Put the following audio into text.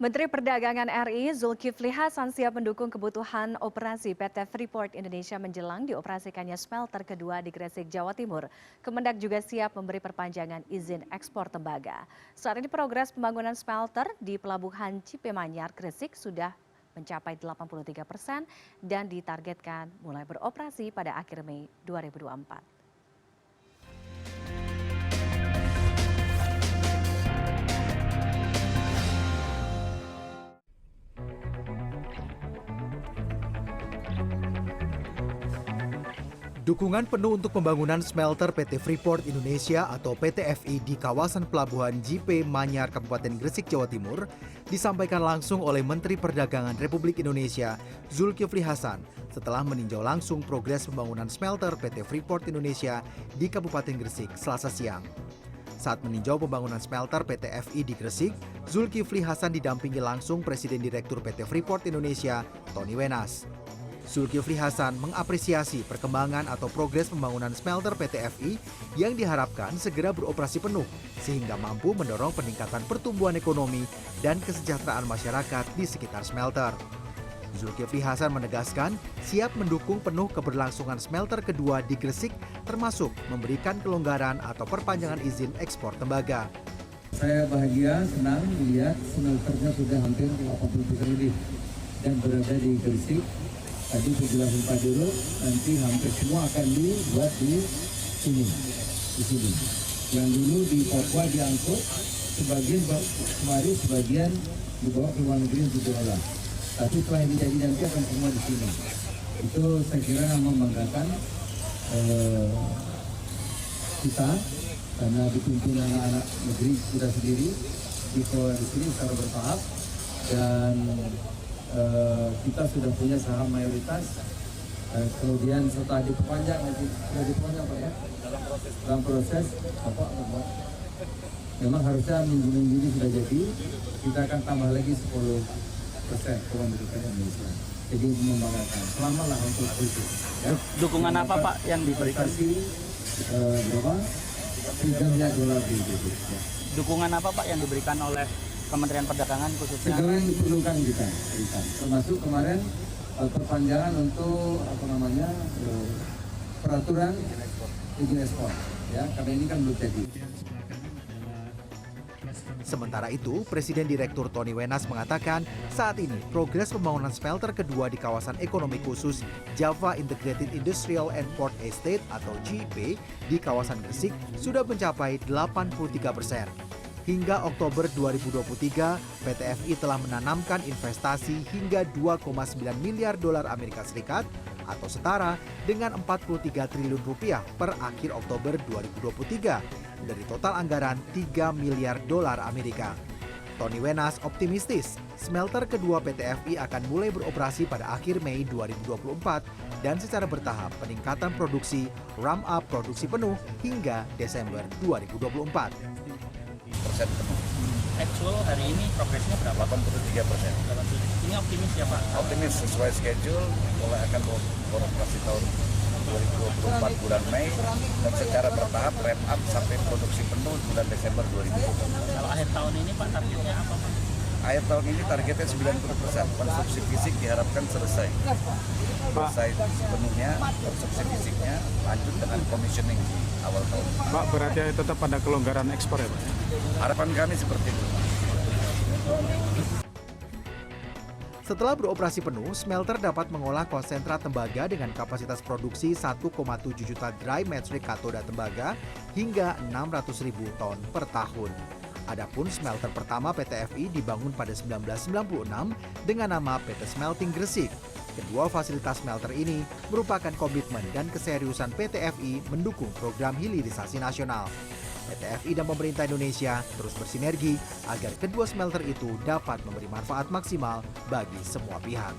Menteri Perdagangan RI Zulkifli Hasan siap mendukung kebutuhan operasi PT Freeport Indonesia menjelang dioperasikannya smelter kedua di Gresik, Jawa Timur. Kemendak juga siap memberi perpanjangan izin ekspor tembaga. Saat ini progres pembangunan smelter di Pelabuhan Cipemanyar, Gresik sudah mencapai 83% dan ditargetkan mulai beroperasi pada akhir Mei 2024. Dukungan penuh untuk pembangunan smelter PT Freeport Indonesia atau PT FI di kawasan Pelabuhan JP Manyar, Kabupaten Gresik, Jawa Timur disampaikan langsung oleh Menteri Perdagangan Republik Indonesia Zulkifli Hasan setelah meninjau langsung progres pembangunan smelter PT Freeport Indonesia di Kabupaten Gresik Selasa siang. Saat meninjau pembangunan smelter PT FI di Gresik, Zulkifli Hasan didampingi langsung Presiden Direktur PT Freeport Indonesia Tony Wenas. Zulkifli Hasan mengapresiasi perkembangan atau progres pembangunan smelter PT FI yang diharapkan segera beroperasi penuh sehingga mampu mendorong peningkatan pertumbuhan ekonomi dan kesejahteraan masyarakat di sekitar smelter. Zulkifli Hasan menegaskan siap mendukung penuh keberlangsungan smelter kedua di Gresik termasuk memberikan kelonggaran atau perpanjangan izin ekspor tembaga. Saya bahagia, senang melihat smelternya sudah hampir 80% lebih dan berada di Gresik. Tadi penjelasan Pak Dirut, nanti hampir semua akan dibuat di sini. Yang dulu di Papua diangkut, sebagian kemarin sebagian dibawa ke luar negeri untuk diolah. Tapi setelah ini jadi nanti akan semua di sini. Itu saya kira membanggakan kita karena dipimpin anak-anak negeri kita sendiri dikelola di sini secara bertahap dan kita sudah punya saham mayoritas, kemudian setelah diperpanjang nanti sudah diperpanjang Pak ya? Dalam proses Bapak memang harusnya minggu-minggu ini sudah jadi, kita akan tambah lagi 10% kepemilikan Indonesia. Jadi membanggakan, selamatlah untuk itu. Ya. Dukungan apa Pak yang diberikan? Berapa? $3 miliar gitu. Ya. Dukungan apa Pak yang diberikan oleh Kementerian Perdagangan khususnya? Segala yang diperlukan kita, termasuk kemarin perpanjangan untuk peraturan izin ekspor, ya karena ini kan belum jadi. Sementara itu, Presiden Direktur Tony Wenas mengatakan saat ini progres pembangunan smelter kedua di kawasan ekonomi khusus Java Integrated Industrial and Port Estate atau JIP di kawasan Gresik sudah mencapai 83%. Hingga Oktober 2023, PT FI telah menanamkan investasi hingga $2,9 miliar Amerika Serikat atau setara dengan 43 triliun rupiah per akhir Oktober 2023 dari total anggaran $3 miliar Amerika. Tony Wenas optimistis smelter kedua PT FI akan mulai beroperasi pada akhir Mei 2024 dan secara bertahap peningkatan produksi ramp up produksi penuh hingga Desember 2024. Penuh. Actual hari ini progresnya berapa? 83%. Ini optimis ya Pak? Optimis sesuai schedule, mulai akan beroperasi tahun 2024 bulan Mei dan secara bertahap ramp up sampai produksi penuh bulan Desember 2024. Kalau akhir tahun ini Pak targetnya apa Pak? Akhir tahun ini targetnya 90%. Konstruksi fisik diharapkan selesai. Selesai sepenuhnya konstruksi fisiknya, lanjut dengan commissioning di awal tahun. Pak, berarti tetap ada kelonggaran ekspor ya Pak? Harapan kami seperti itu. Setelah beroperasi penuh, smelter dapat mengolah konsentrat tembaga dengan kapasitas produksi 1,7 juta dry metric katoda tembaga hingga 600.000 ton per tahun. Adapun smelter pertama PT FI dibangun pada 1996 dengan nama PT Smelting Gresik. Kedua fasilitas smelter ini merupakan komitmen dan keseriusan PT FI mendukung program hilirisasi nasional. PT FI dan pemerintah Indonesia terus bersinergi agar kedua smelter itu dapat memberi manfaat maksimal bagi semua pihak.